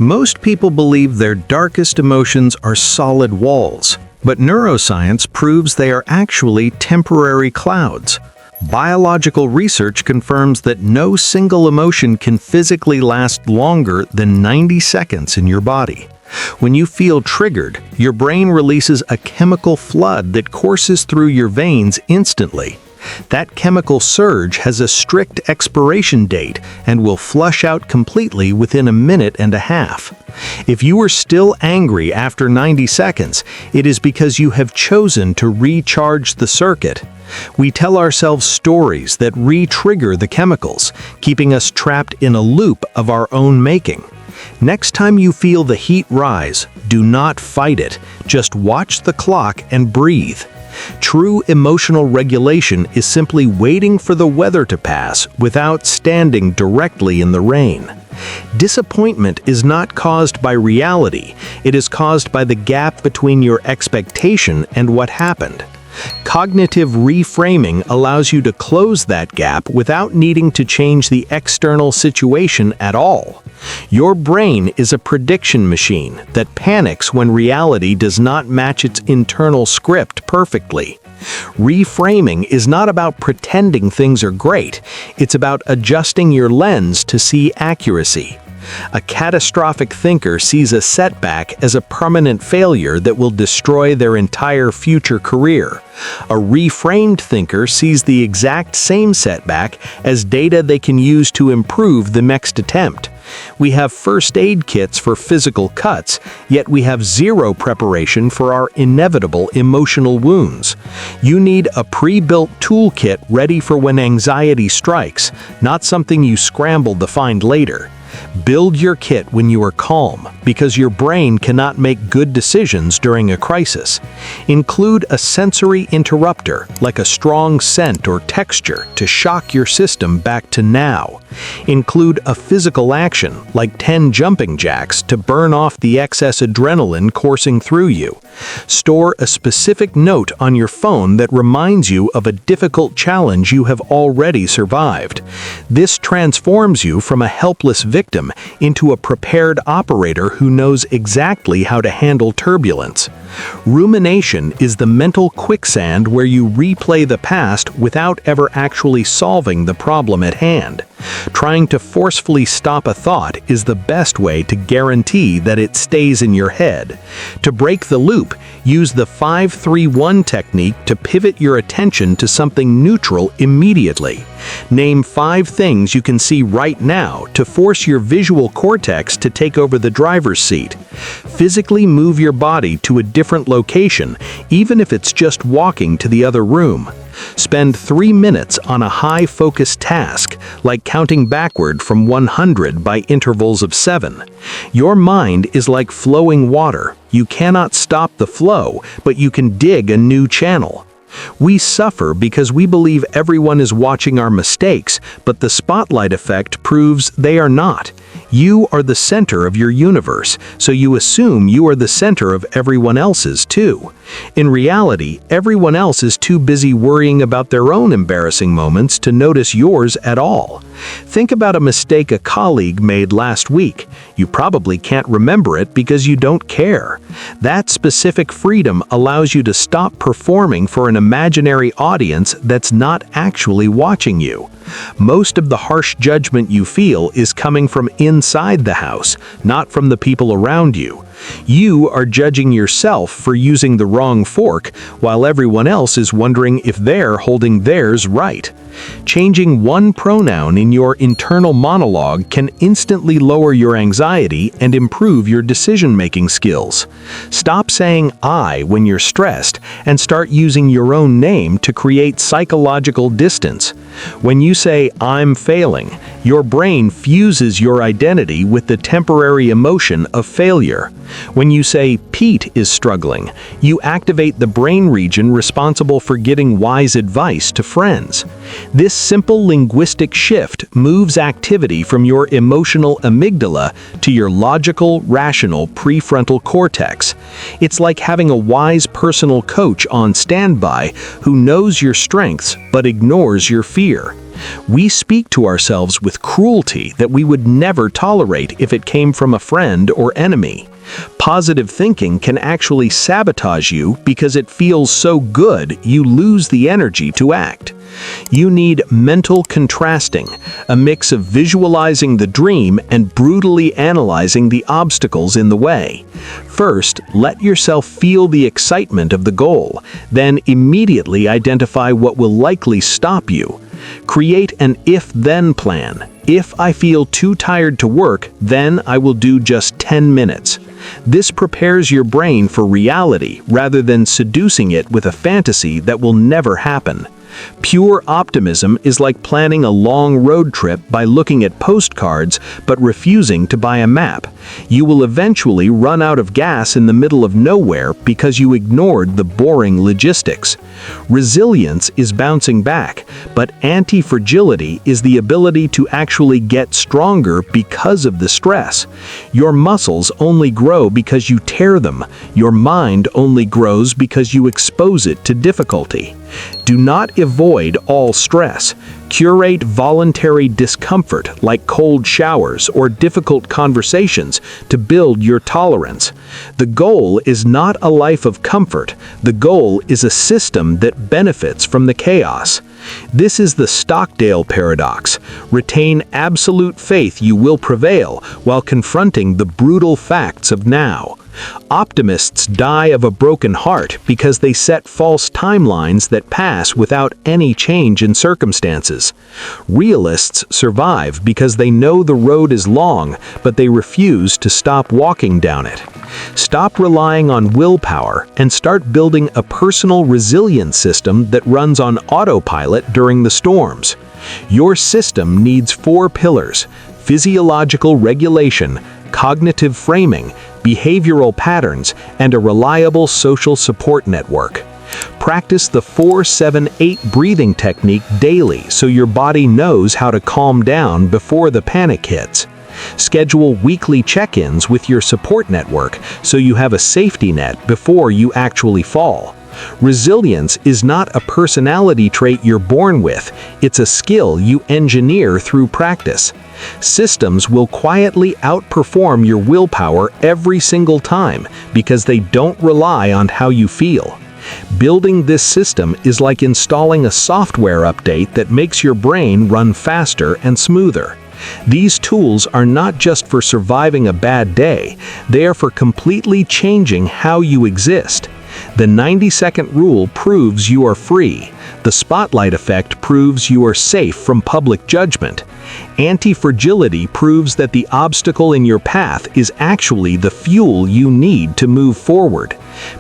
Most people believe their darkest emotions are solid walls, but neuroscience proves they are actually temporary clouds. Biological research confirms that no single emotion can physically last longer than 90 seconds in your body. When you feel triggered, your brain releases a chemical flood that courses through your veins instantly. That chemical surge has a strict expiration date and will flush out completely within a minute and a half. If you are still angry after 90 seconds, it is because you have chosen to recharge the circuit. We tell ourselves stories that re-trigger the chemicals, keeping us trapped in a loop of our own making. Next time you feel the heat rise, do not fight it. Just watch the clock and breathe. True emotional regulation is simply waiting for the weather to pass without standing directly in the rain. Disappointment is not caused by reality, it is caused by the gap between your expectation and what happened. Cognitive reframing allows you to close that gap without needing to change the external situation at all. Your brain is a prediction machine that panics when reality does not match its internal script perfectly. Reframing is not about pretending things are great, it's about adjusting your lens to see accuracy. A catastrophic thinker sees a setback as a permanent failure that will destroy their entire future career. A reframed thinker sees the exact same setback as data they can use to improve the next attempt. We have first aid kits for physical cuts, yet we have zero preparation for our inevitable emotional wounds. You need a pre-built toolkit ready for when anxiety strikes, not something you scramble to find later. Build your kit when you are calm, because your brain cannot make good decisions during a crisis. Include a sensory interrupter, like a strong scent or texture, to shock your system back to now. Include a physical action, like 10 jumping jacks, to burn off the excess adrenaline coursing through you. Store a specific note on your phone that reminds you of a difficult challenge you have already survived. This transforms you from a helpless victim into a prepared operator who knows exactly how to handle turbulence. Rumination is the mental quicksand where you replay the past without ever actually solving the problem at hand. Trying to forcefully stop a thought is the best way to guarantee that it stays in your head. To break the loop, use the 5-3-1 technique to pivot your attention to something neutral immediately. Name 5 things you can see right now to force your visual cortex to take over the driver's seat. Physically move your body to a different location, even if it's just walking to the other room. Spend 3 minutes on a high-focus task, like counting backward from 100 by intervals of 7. Your mind is like flowing water. You cannot stop the flow, but you can dig a new channel. We suffer because we believe everyone is watching our mistakes, but the spotlight effect proves they are not. You are the center of your universe, so you assume you are the center of everyone else's too. In reality, everyone else is too busy worrying about their own embarrassing moments to notice yours at all. Think about a mistake a colleague made last week. You probably can't remember it because you don't care. That specific freedom allows you to stop performing for an imaginary audience that's not actually watching you. Most of the harsh judgment you feel is coming from inside the house, not from the people around you. You are judging yourself for using the wrong fork, while everyone else is wondering if they're holding theirs right. Changing one pronoun in your internal monologue can instantly lower your anxiety and improve your decision-making skills. Stop saying "I" when you're stressed and start using your own name to create psychological distance. When you say "I'm failing," your brain fuses your identity with the temporary emotion of failure. When you say "Pete is struggling," you activate the brain region responsible for giving wise advice to friends. This simple linguistic shift moves activity from your emotional amygdala to your logical, rational prefrontal cortex. It's like having a wise personal coach on standby who knows your strengths but ignores your fear. We speak to ourselves with cruelty that we would never tolerate if it came from a friend or enemy. Positive thinking can actually sabotage you because it feels so good you lose the energy to act. You need mental contrasting, a mix of visualizing the dream and brutally analyzing the obstacles in the way. First, let yourself feel the excitement of the goal, then immediately identify what will likely stop you. Create an if-then plan. If I feel too tired to work, then I will do just 10 minutes. This prepares your brain for reality rather than seducing it with a fantasy that will never happen. Pure optimism is like planning a long road trip by looking at postcards but refusing to buy a map. You will eventually run out of gas in the middle of nowhere because you ignored the boring logistics. Resilience is bouncing back, but anti-fragility is the ability to actually get stronger because of the stress. Your muscles only grow because you tear them. Your mind only grows because you expose it to difficulty. Do not avoid all stress. Curate voluntary discomfort like cold showers or difficult conversations to build your tolerance. The goal is not a life of comfort. The goal is a system that benefits from the chaos. This is the Stockdale paradox. Retain absolute faith you will prevail while confronting the brutal facts of now. Optimists die of a broken heart because they set false timelines that pass without any change in circumstances. Realists survive because they know the road is long, but they refuse to stop walking down it. Stop relying on willpower and start building a personal resilience system that runs on autopilot during the storms. Your system needs 4 pillars: physiological regulation, cognitive framing, behavioral patterns, and a reliable social support network. Practice the 4-7-8 breathing technique daily so your body knows how to calm down before the panic hits. Schedule weekly check-ins with your support network so you have a safety net before you actually fall. Resilience is not a personality trait you're born with, it's a skill you engineer through practice. Systems will quietly outperform your willpower every single time because they don't rely on how you feel. Building this system is like installing a software update that makes your brain run faster and smoother. These tools are not just for surviving a bad day, they are for completely changing how you exist. The 90-second rule proves you are free. The spotlight effect proves you are safe from public judgment. Anti-fragility proves that the obstacle in your path is actually the fuel you need to move forward.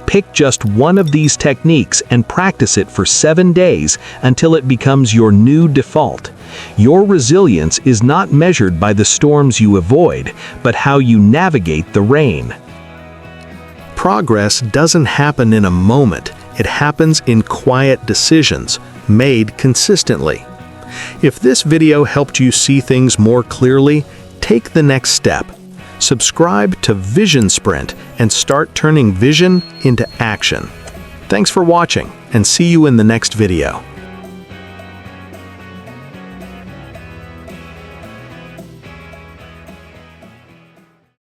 Pick just one of these techniques and practice it for 7 days until it becomes your new default. Your resilience is not measured by the storms you avoid, but how you navigate the rain. Progress doesn't happen in a moment. It happens in quiet decisions, made consistently. If this video helped you see things more clearly, take the next step. Subscribe to Vision Sprint and start turning vision into action. Thanks for watching, and see you in the next video.